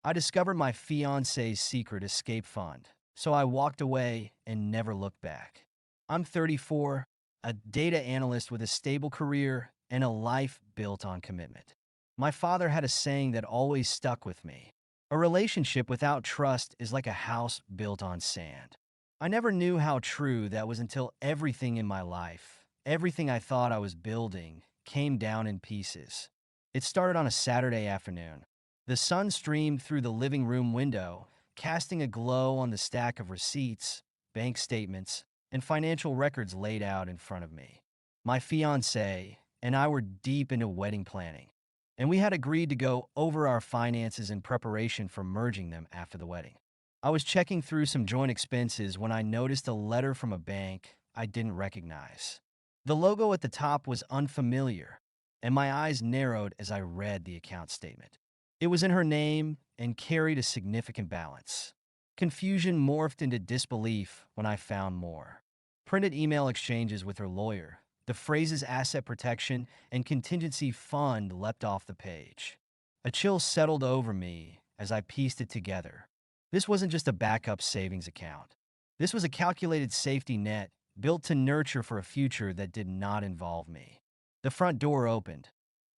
I discovered my fiance's secret escape fund, so I walked away and never looked back. I'm 34, a data analyst with a stable career and a life built on commitment. My father had a saying that always stuck with me. A relationship without trust is like a house built on sand. I never knew how true that was until everything in my life, everything I thought I was building, came down in pieces. It started on a Saturday afternoon. The sun streamed through the living room window, casting a glow on the stack of receipts, bank statements, and financial records laid out in front of me. My fiancée and I were deep into wedding planning, and we had agreed to go over our finances in preparation for merging them after the wedding. I was checking through some joint expenses when I noticed a letter from a bank I didn't recognize. The logo at the top was unfamiliar, and my eyes narrowed as I read the account statement. It was in her name and carried a significant balance. Confusion morphed into disbelief when I found more. Printed email exchanges with her lawyer, the phrases asset protection and contingency fund leapt off the page. A chill settled over me as I pieced it together. This wasn't just a backup savings account. This was a calculated safety net built to nurture for a future that did not involve me. The front door opened,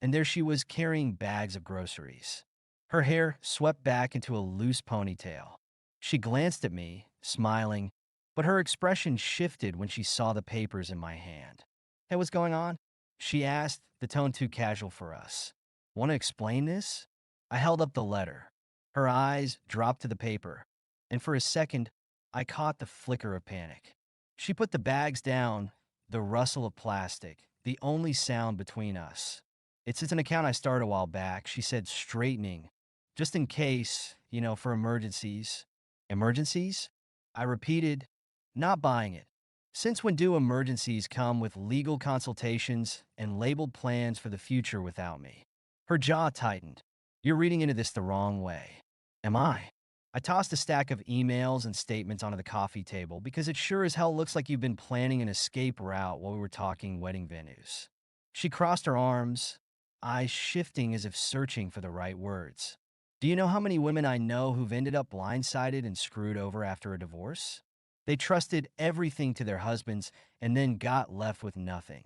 and there she was carrying bags of groceries. Her hair swept back into a loose ponytail. She glanced at me, smiling, but her expression shifted when she saw the papers in my hand. Hey, what's going on? She asked, the tone too casual for us. Want to explain this? I held up the letter. Her eyes dropped to the paper, and for a second, I caught the flicker of panic. She put the bags down, the rustle of plastic, the only sound between us. It's an account I started a while back, she said, straightening. Just in case, for emergencies. Emergencies? I repeated, not buying it. Since when do emergencies come with legal consultations and labeled plans for the future without me? Her jaw tightened. You're reading into this the wrong way. Am I? I tossed a stack of emails and statements onto the coffee table because it sure as hell looks like you've been planning an escape route while we were talking wedding venues. She crossed her arms, eyes shifting as if searching for the right words. Do you know how many women I know who've ended up blindsided and screwed over after a divorce? They trusted everything to their husbands and then got left with nothing.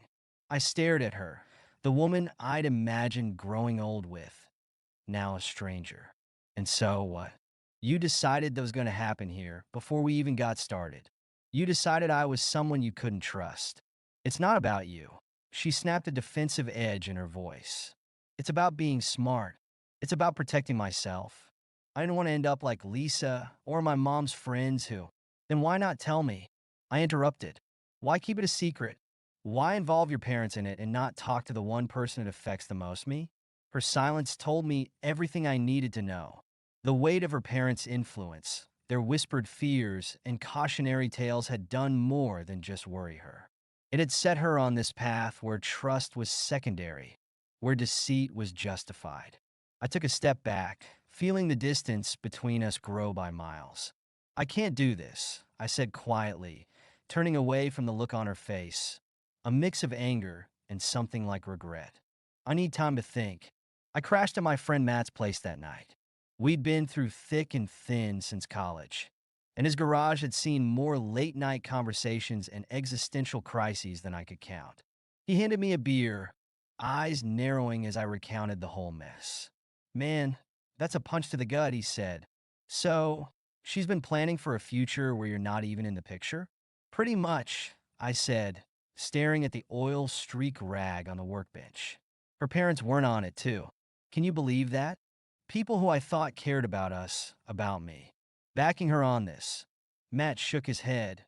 I stared at her, the woman I'd imagined growing old with, now a stranger. And so what? You decided that was going to happen here before we even got started. You decided I was someone you couldn't trust. It's not about you. She snapped a defensive edge in her voice. It's about being smart. It's about protecting myself. I didn't want to end up like Lisa or my mom's friends who. Then why not tell me? I interrupted. Why keep it a secret? Why involve your parents in it and not talk to the one person it affects the most, me? Her silence told me everything I needed to know. The weight of her parents' influence, their whispered fears, and cautionary tales had done more than just worry her. It had set her on this path where trust was secondary, where deceit was justified. I took a step back, feeling the distance between us grow by miles. I can't do this, I said quietly, turning away from the look on her face, a mix of anger and something like regret. I need time to think. I crashed at my friend Matt's place that night. We'd been through thick and thin since college, and his garage had seen more late-night conversations and existential crises than I could count. He handed me a beer, eyes narrowing as I recounted the whole mess. Man, that's a punch to the gut, he said. So, she's been planning for a future where you're not even in the picture? Pretty much, I said, staring at the oil streak rag on the workbench. Her parents weren't on it, too. Can you believe that? People who I thought cared about us, about me. Backing her on this. Matt shook his head,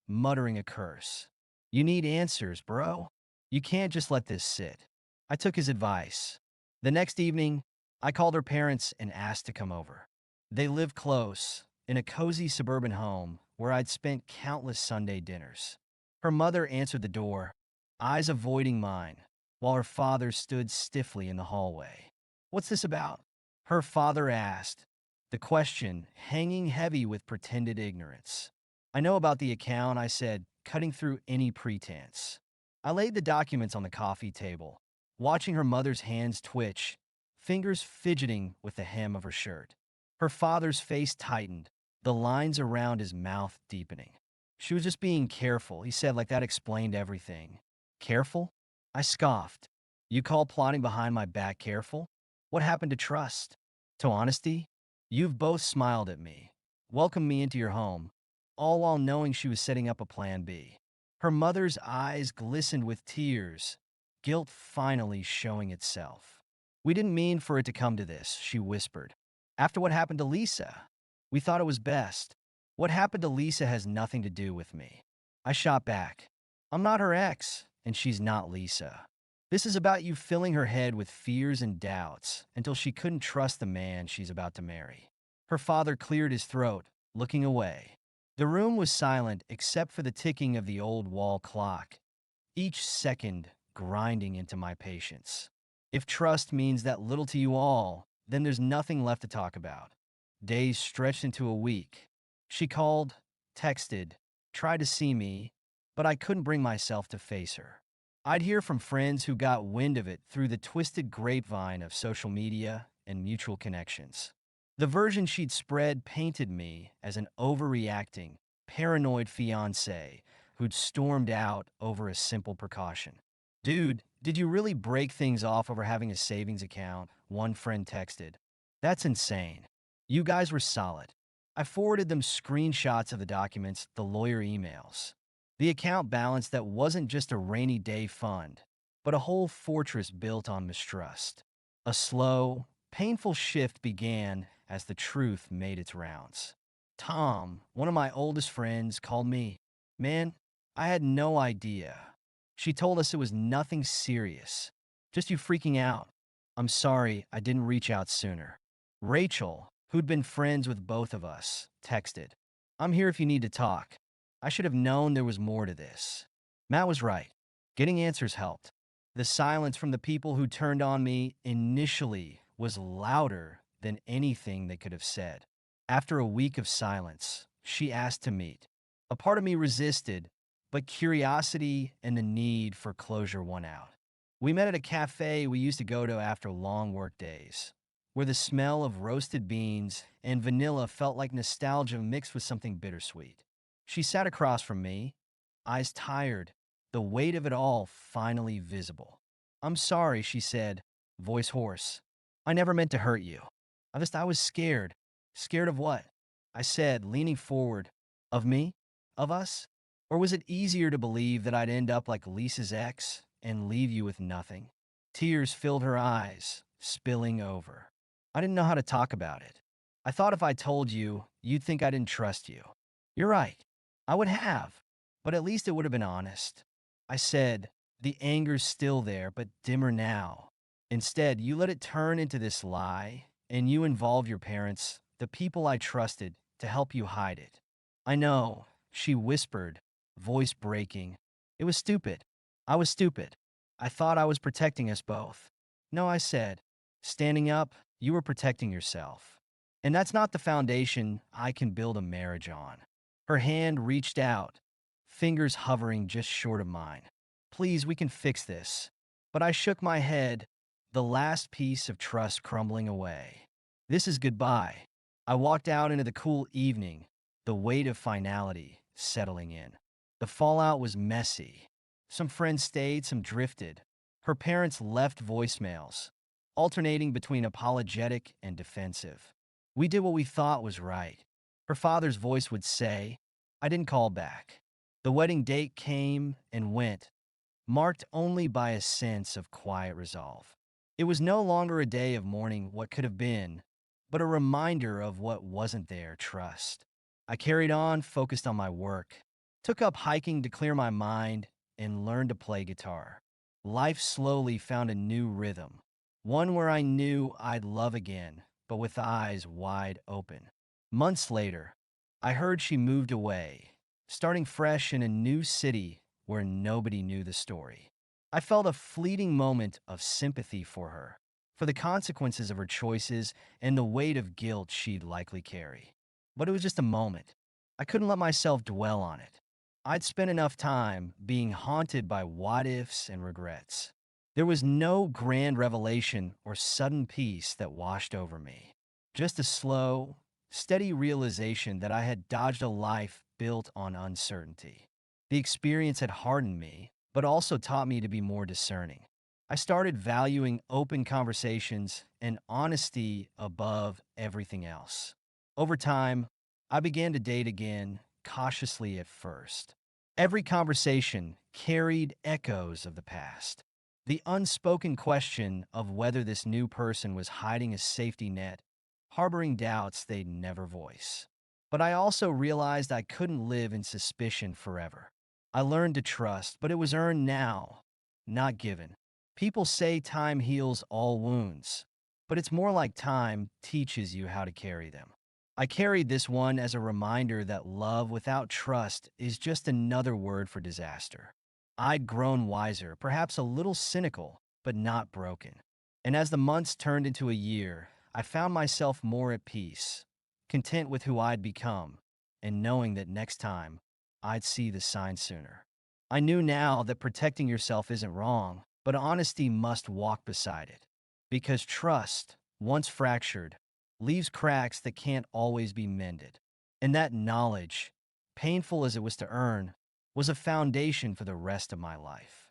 muttering a curse. You need answers, bro. You can't just let this sit. I took his advice. The next evening, I called her parents and asked to come over. They lived close, in a cozy suburban home where I'd spent countless Sunday dinners. Her mother answered the door, eyes avoiding mine, while her father stood stiffly in the hallway. What's this about? Her father asked, the question hanging heavy with pretended ignorance. I know about the account, I said, cutting through any pretense. I laid the documents on the coffee table, watching her mother's hands twitch, fingers fidgeting with the hem of her shirt. Her father's face tightened, the lines around his mouth deepening. She was just being careful, he said, like that explained everything. Careful? I scoffed. You call plotting behind my back careful? What happened to trust? To honesty? You've both smiled at me, welcomed me into your home, all while knowing she was setting up a plan B. Her mother's eyes glistened with tears, guilt finally showing itself. We didn't mean for it to come to this, she whispered. After what happened to Lisa, we thought it was best. What happened to Lisa has nothing to do with me. I shot back. I'm not her ex, and she's not Lisa. This is about you filling her head with fears and doubts until she couldn't trust the man she's about to marry. Her father cleared his throat, looking away. The room was silent except for the ticking of the old wall clock, each second grinding into my patience. If trust means that little to you all, then there's nothing left to talk about. Days stretched into a week. She called, texted, tried to see me, but I couldn't bring myself to face her. I'd hear from friends who got wind of it through the twisted grapevine of social media and mutual connections. The version she'd spread painted me as an overreacting, paranoid fiancé who'd stormed out over a simple precaution. Dude, did you really break things off over having a savings account? One friend texted. That's insane. You guys were solid. I forwarded them screenshots of the documents, the lawyer emails. The account balance that wasn't just a rainy day fund, but a whole fortress built on mistrust. A slow, painful shift began as the truth made its rounds. Tom, one of my oldest friends, called me. Man, I had no idea. She told us it was nothing serious, just you freaking out. I'm sorry I didn't reach out sooner. Rachel, who'd been friends with both of us, texted. I'm here if you need to talk. I should have known there was more to this. Matt was right. Getting answers helped. The silence from the people who turned on me initially was louder than anything they could have said. After a week of silence, she asked to meet. A part of me resisted, but curiosity and the need for closure won out. We met at a cafe we used to go to after long work days, where the smell of roasted beans and vanilla felt like nostalgia mixed with something bittersweet. She sat across from me, eyes tired, the weight of it all finally visible. I'm sorry, she said, voice hoarse. I never meant to hurt you. I was scared. Scared of what? I said, leaning forward. Of me? Of us? Or was it easier to believe that I'd end up like Lisa's ex and leave you with nothing? Tears filled her eyes, spilling over. I didn't know how to talk about it. I thought if I told you, you'd think I didn't trust you. You're right. I would have, but at least it would have been honest. I said, the anger's still there, but dimmer now. Instead, you let it turn into this lie, and you involve your parents, the people I trusted, to help you hide it. I know, she whispered, voice breaking. It was stupid. I was stupid. I thought I was protecting us both. No, I said. Standing up, you were protecting yourself. And that's not the foundation I can build a marriage on. Her hand reached out, fingers hovering just short of mine. Please, we can fix this. But I shook my head, the last piece of trust crumbling away. This is goodbye. I walked out into the cool evening, the weight of finality settling in. The fallout was messy. Some friends stayed, some drifted. Her parents left voicemails, alternating between apologetic and defensive. We did what we thought was right. Her father's voice would say, I didn't call back. The wedding date came and went, marked only by a sense of quiet resolve. It was no longer a day of mourning what could have been, but a reminder of what wasn't there, trust. I carried on, focused on my work, took up hiking to clear my mind, and learned to play guitar. Life slowly found a new rhythm, one where I knew I'd love again, but with eyes wide open. Months later, I heard she moved away, starting fresh in a new city where nobody knew the story. I felt a fleeting moment of sympathy for her, for the consequences of her choices and the weight of guilt she'd likely carry. But it was just a moment. I couldn't let myself dwell on it. I'd spent enough time being haunted by what-ifs and regrets. There was no grand revelation or sudden peace that washed over me. Just a slow, steady realization that I had dodged a life built on uncertainty. The experience had hardened me, but also taught me to be more discerning. I started valuing open conversations and honesty above everything else. Over time, I began to date again, cautiously at first. Every conversation carried echoes of the past. The unspoken question of whether this new person was hiding a safety net, harboring doubts they'd never voice. But I also realized I couldn't live in suspicion forever. I learned to trust, but it was earned now, not given. People say time heals all wounds, but it's more like time teaches you how to carry them. I carried this one as a reminder that love without trust is just another word for disaster. I'd grown wiser, perhaps a little cynical, but not broken. And as the months turned into a year, I found myself more at peace, content with who I'd become, and knowing that next time, I'd see the sign sooner. I knew now that protecting yourself isn't wrong, but honesty must walk beside it. Because trust, once fractured, leaves cracks that can't always be mended. And that knowledge, painful as it was to earn, was a foundation for the rest of my life.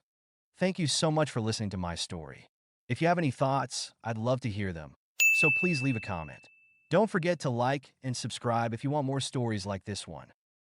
Thank you so much for listening to my story. If you have any thoughts, I'd love to hear them. So please leave a comment. Don't forget to like and subscribe if you want more stories like this one.